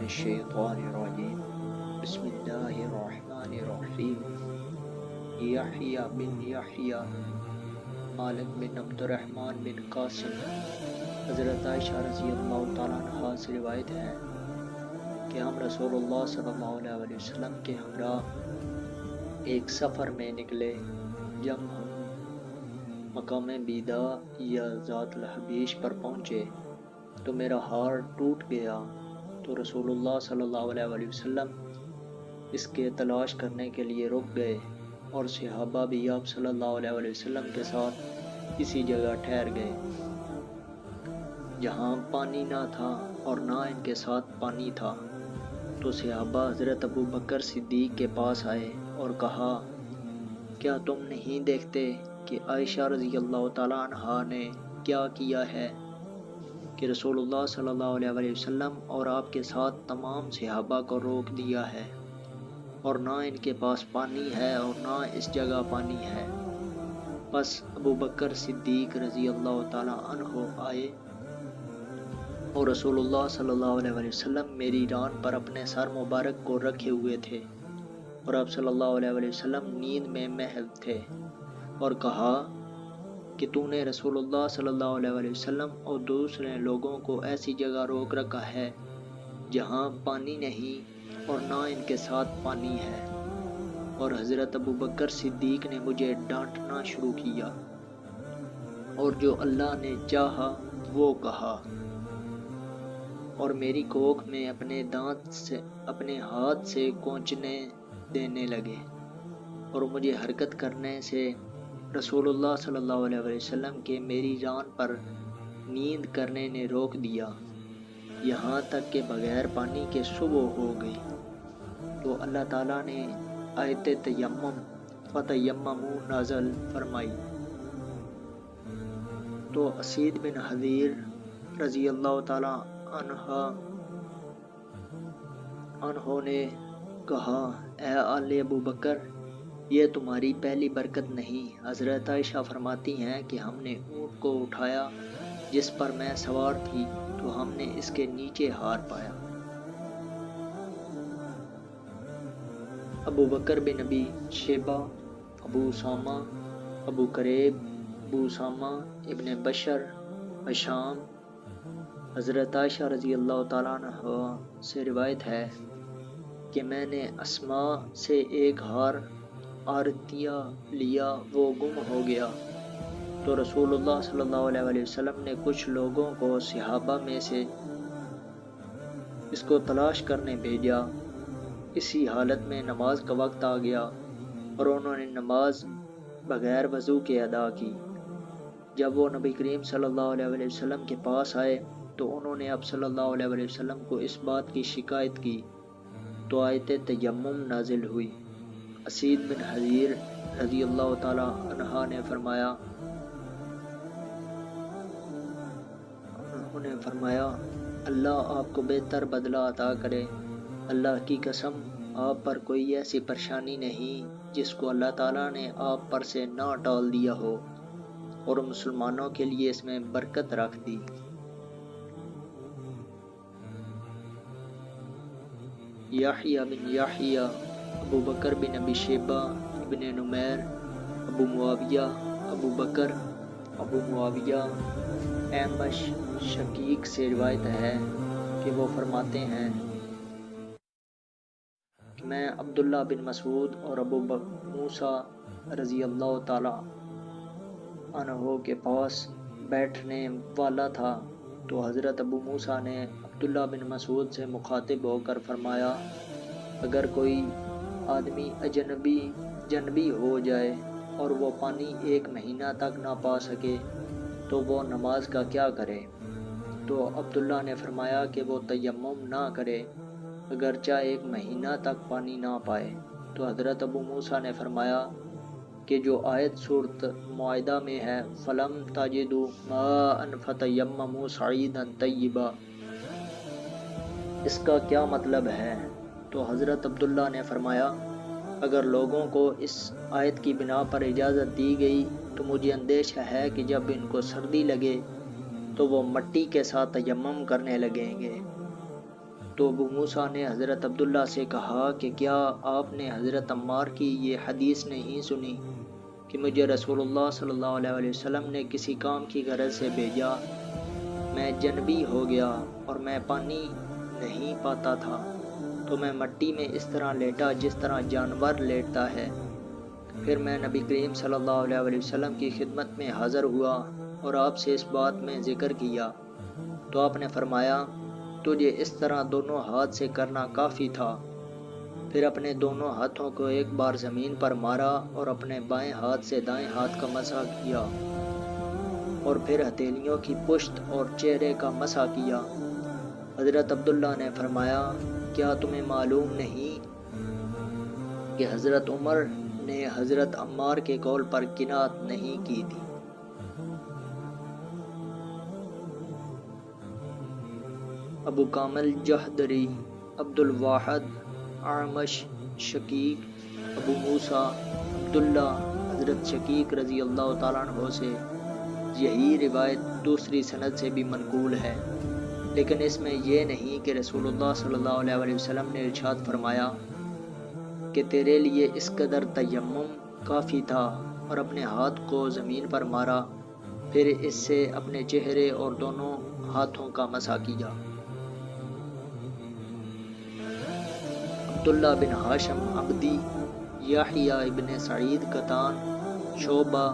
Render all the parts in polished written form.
الشيطان الرجيم بسم الله الرحمن الرحيم يحيى بن يحيى مالک بن عبد الرحمن بن قاسم حضرت عائشہ رضی اللہ تعالیٰ عنہ سے روایت ہے کہ ہم رسول اللہ صلی اللہ علیہ وسلم کے ہمراہ ایک سفر میں نکلے۔ جب ہم مقام بیدا یا ذات الحبیش پر پہنچے تو میرا ہار ٹوٹ گیا، تو رسول اللہ صلی اللہ علیہ وسلم اس کے تلاش کرنے کے لیے رک گئے، اور صحابہ بھی آپ صلی اللہ علیہ وسلم کے ساتھ کسی جگہ ٹھہر گئے جہاں پانی نہ تھا اور نہ ان کے ساتھ پانی تھا۔ تو صحابہ حضرت ابو بکر صدیق کے پاس آئے اور کہا، کیا تم نہیں دیکھتے کہ عائشہ رضی اللہ تعالیٰ عنہا نے کیا کیا ہے کہ رسول اللہ صلی اللہ علیہ وسلم اور آپ کے ساتھ تمام صحابہ کو روک دیا ہے، اور نہ ان کے پاس پانی ہے اور نہ اس جگہ پانی ہے۔ پس ابو بکر صدیق رضی اللہ تعالیٰ عنہ آئے اور رسول اللہ صلی اللہ علیہ وسلم میری ران پر اپنے سر مبارک کو رکھے ہوئے تھے، اور آپ صلی اللہ علیہ وسلم نیند میں محو تھے، اور کہا کہ تو نے رسول اللہ صلی اللہ علیہ وسلم اور دوسرے لوگوں کو ایسی جگہ روک رکھا ہے جہاں پانی نہیں اور نہ ان کے ساتھ پانی ہے۔ اور حضرت ابو بکر صدیق نے مجھے ڈانٹنا شروع کیا، اور جو اللہ نے چاہا وہ کہا، اور میری کوکھ میں اپنے ہاتھ سے کونچنے دینے لگے، اور مجھے حرکت کرنے سے رسول اللہ صلی اللہ علیہ وسلم کے میری ران پر نیند کرنے نے روک دیا، یہاں تک کہ بغیر پانی کے صبح ہو گئی۔ تو اللہ تعالیٰ نے آیت تیمم فتیمموا نازل فرمائی۔ تو اسید بن حضیر رضی اللہ تعالیٰ عنہ نے کہا، اے آل ابو بکر، یہ تمہاری پہلی برکت نہیں۔ حضرت عائشہ فرماتی ہیں کہ ہم نے اونٹ کو اٹھایا جس پر میں سوار تھی، تو ہم نے اس کے نیچے ہار پایا۔ ابو بکر بن ابی شیبہ، ابو اسامہ، ابو کریب، ابو اسامہ ابن بشر ہشام۔ حضرت عائشہ رضی اللہ تعالیٰ عنہ سے روایت ہے کہ میں نے اسماء سے ایک ہار عارضیہ لیا، وہ گم ہو گیا، تو رسول اللہ صلی اللہ علیہ وسلم نے کچھ لوگوں کو صحابہ میں سے اس کو تلاش کرنے بھیجا۔ اسی حالت میں نماز کا وقت آ گیا، اور انہوں نے نماز بغیر وضو کے ادا کی۔ جب وہ نبی کریم صلی اللہ علیہ وسلم کے پاس آئے تو انہوں نے اب صلی اللہ علیہ وسلم کو اس بات کی شکایت کی، تو آیت تیمم نازل ہوئی۔ اسید بن حضیر رضی اللہ تعالیٰ عنہ نے فرمایا، اللہ آپ کو بہتر بدلہ عطا کرے۔ اللہ کی قسم، آپ پر کوئی ایسی پریشانی نہیں جس کو اللہ تعالیٰ نے آپ پر سے نہ ٹال دیا ہو، اور مسلمانوں کے لیے اس میں برکت رکھ دی۔ یحییٰ بن یحییٰ، ابو بکر بن ابی شیبہ ابن نمیر، ابو معاویہ، ابو بکر ابو معاویہ اعمش شقیق سے روایت ہے کہ وہ فرماتے ہیں کہ میں عبداللہ بن مسعود اور ابو موسیٰ رضی اللہ تعالیٰ عنہ کے پاس بیٹھنے والا تھا، تو حضرت ابو موسیٰ نے عبداللہ بن مسعود سے مخاطب ہو کر فرمایا، اگر کوئی آدمی جنبی ہو جائے اور وہ پانی 1 مہینہ تک نہ پا سکے تو وہ نماز کا کیا کرے؟ تو عبداللہ نے فرمایا کہ وہ تیمم نہ کرے اگرچہ 1 مہینہ تک پانی نہ پائے۔ تو حضرت ابو موسیٰ نے فرمایا کہ جو آیت سورۃ مائدہ میں ہے، فَلَمْ تَجِدُوا مَاءً فَتَيَمَّمُوا صَعِيدًا طَيِّبًا، اس کا کیا مطلب ہے؟ تو حضرت عبداللہ نے فرمایا، اگر لوگوں کو اس آیت کی بنا پر اجازت دی گئی تو مجھے اندیشہ ہے کہ جب ان کو سردی لگے تو وہ مٹی کے ساتھ تیمم کرنے لگیں گے۔ تو ابو موسیٰ نے حضرت عبداللہ سے کہا کہ کیا آپ نے حضرت عمار کی یہ حدیث نہیں سنی کہ مجھے رسول اللہ صلی اللہ علیہ وسلم نے کسی کام کی غرض سے بھیجا، میں جنبی ہو گیا اور میں پانی نہیں پاتا تھا، تو میں مٹی میں اس طرح لیٹا جس طرح جانور لیٹتا ہے۔ پھر میں نبی کریم صلی اللہ علیہ وسلم کی خدمت میں حاضر ہوا اور آپ سے اس بات میں ذکر کیا، تو آپ نے فرمایا تجھے اس طرح دونوں ہاتھ سے کرنا کافی تھا۔ پھر اپنے دونوں ہاتھوں کو ایک بار زمین پر مارا اور اپنے بائیں ہاتھ سے دائیں ہاتھ کا مسح کیا، اور پھر ہتھیلیوں کی پشت اور چہرے کا مسح کیا۔ حضرت عبداللہ نے فرمایا کیا تمہیں معلوم نہیں کہ حضرت عمر نے حضرت عمار کے قول پر کنایت نہیں کی تھی؟ ابو کامل جہدری، عبد الواحد، اعمش، شقیق، ابو موسیٰ، عبداللہ، حضرت شقیق رضی اللہ تعالیٰ عنہ سے یہی روایت دوسری سند سے بھی منقول ہے، لیکن اس میں یہ نہیں کہ رسول اللہ صلی اللہ علیہ وسلم نے ارشاد فرمایا کہ تیرے لیے اس قدر تیمم کافی تھا، اور اپنے ہاتھ کو زمین پر مارا، پھر اس سے اپنے چہرے اور دونوں ہاتھوں کا مسح کیا۔ عبداللہ بن ہاشم عبدی، یحییٰ ابن سعید قطان، شعبہ،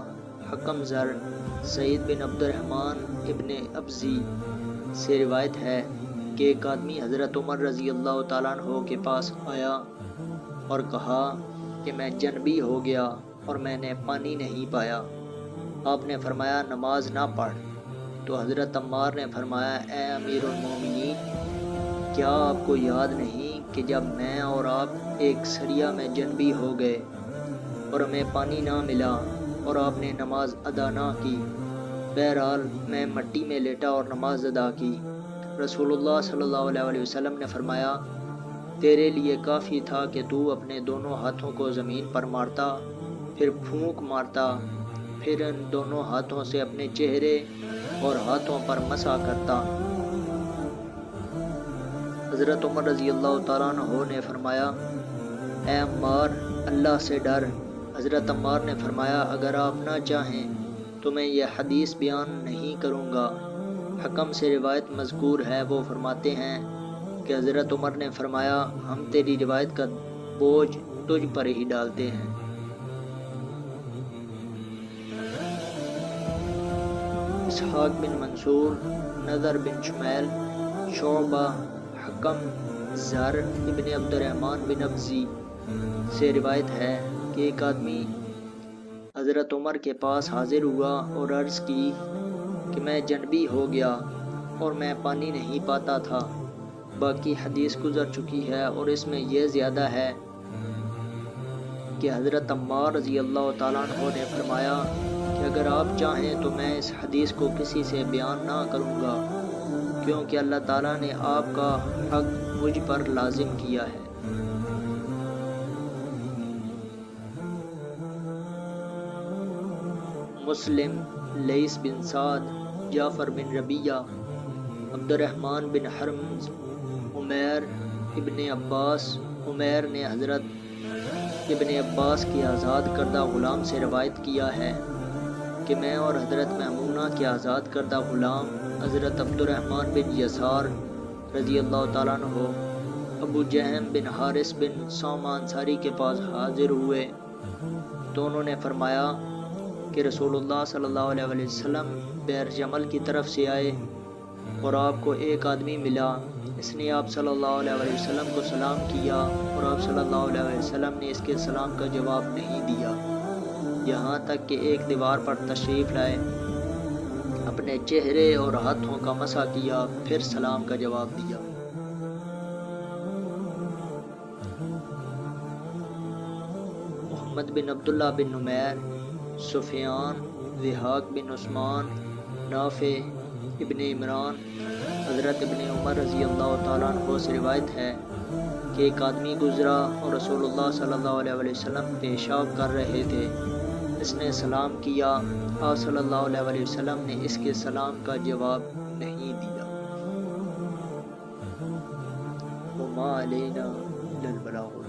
حکم زر، سعید بن عبد الرحمن ابن ابزی سے روایت ہے کہ ایک آدمی حضرت عمر رضی اللہ تعالیٰ عنہ کے پاس آیا اور کہا کہ میں جنبی ہو گیا اور میں نے پانی نہیں پایا۔ آپ نے فرمایا نماز نہ پڑھ۔ تو حضرت عمار نے فرمایا اے امیر المومنین، کیا آپ کو یاد نہیں کہ جب میں اور آپ ایک سریا میں جنبی ہو گئے اور ہمیں پانی نہ ملا اور آپ نے نماز ادا نہ کی؟ بہرحال میں مٹی میں لیٹا اور نماز ادا کی۔ رسول اللہ صلی اللہ علیہ وسلم نے فرمایا تیرے لیے کافی تھا کہ تو اپنے دونوں ہاتھوں کو زمین پر مارتا، پھر پھونک مارتا، پھر ان دونوں ہاتھوں سے اپنے چہرے اور ہاتھوں پر مسح کرتا۔ حضرت عمر رضی اللہ تعالیٰ عنہ نے فرمایا اے عمار، اللہ سے ڈر۔ حضرت عمار نے فرمایا اگر آپ نہ چاہیں تو میں یہ حدیث بیان نہیں کروں گا۔ حکم سے روایت مذکور ہے، وہ فرماتے ہیں کہ حضرت عمر نے فرمایا ہم تیری روایت کا بوجھ تجھ پر ہی ڈالتے ہیں۔ اسحاق بن منصور، نضر بن شمیل، شعبہ، حکم زر ابن عبد الرحمن بن ابزی سے روایت ہے کہ ایک آدمی حضرت عمر کے پاس حاضر ہوا اور عرض کی کہ میں جنبی ہو گیا اور میں پانی نہیں پاتا تھا۔ باقی حدیث گزر چکی ہے اور اس میں یہ زیادہ ہے کہ حضرت عمار رضی اللہ تعالیٰ عنہ نے فرمایا کہ اگر آپ چاہیں تو میں اس حدیث کو کسی سے بیان نہ کروں گا، کیونکہ اللہ تعالیٰ نے آپ کا حق مجھ پر لازم کیا ہے۔ مسلم، لیث بن سعد، جعفر بن ربیعہ، عبد الرحمن بن حرمز، عمیر ابن عباس۔ عمیر نے حضرت ابن عباس کی آزاد کردہ غلام سے روایت کیا ہے کہ میں اور حضرت میمونہ کے آزاد کردہ غلام حضرت عبد الرحمن بن یسار رضی اللہ تعالیٰ عنہ ابو جہم بن حارث بن سومہ انصاری کے پاس حاضر ہوئے، تو انہوں نے فرمایا کہ رسول اللہ صلی اللہ علیہ وسلم بئر جمل کی طرف سے آئے اور آپ کو ایک آدمی ملا، اس نے آپ صلی اللہ علیہ وسلم کو سلام کیا اور آپ صلی اللہ علیہ وسلم نے اس کے سلام کا جواب نہیں دیا، یہاں تک کہ ایک دیوار پر تشریف لائے، اپنے چہرے اور ہاتھوں کا مسح کیا، پھر سلام کا جواب دیا۔ محمد بن عبداللہ بن نمیر، سفیان، ضحاک بن عثمان، نافع ابن عمران، حضرت ابن عمر رضی اللہ تعالیٰ عنہ سے روایت ہے کہ ایک آدمی گزرا اور رسول اللہ صلی اللہ علیہ وسلم پیشاب کر رہے تھے، اس نے سلام کیا، آپ صلی اللہ علیہ وسلم نے اس کے سلام کا جواب نہیں دیا۔ وما علینا الا البلاغ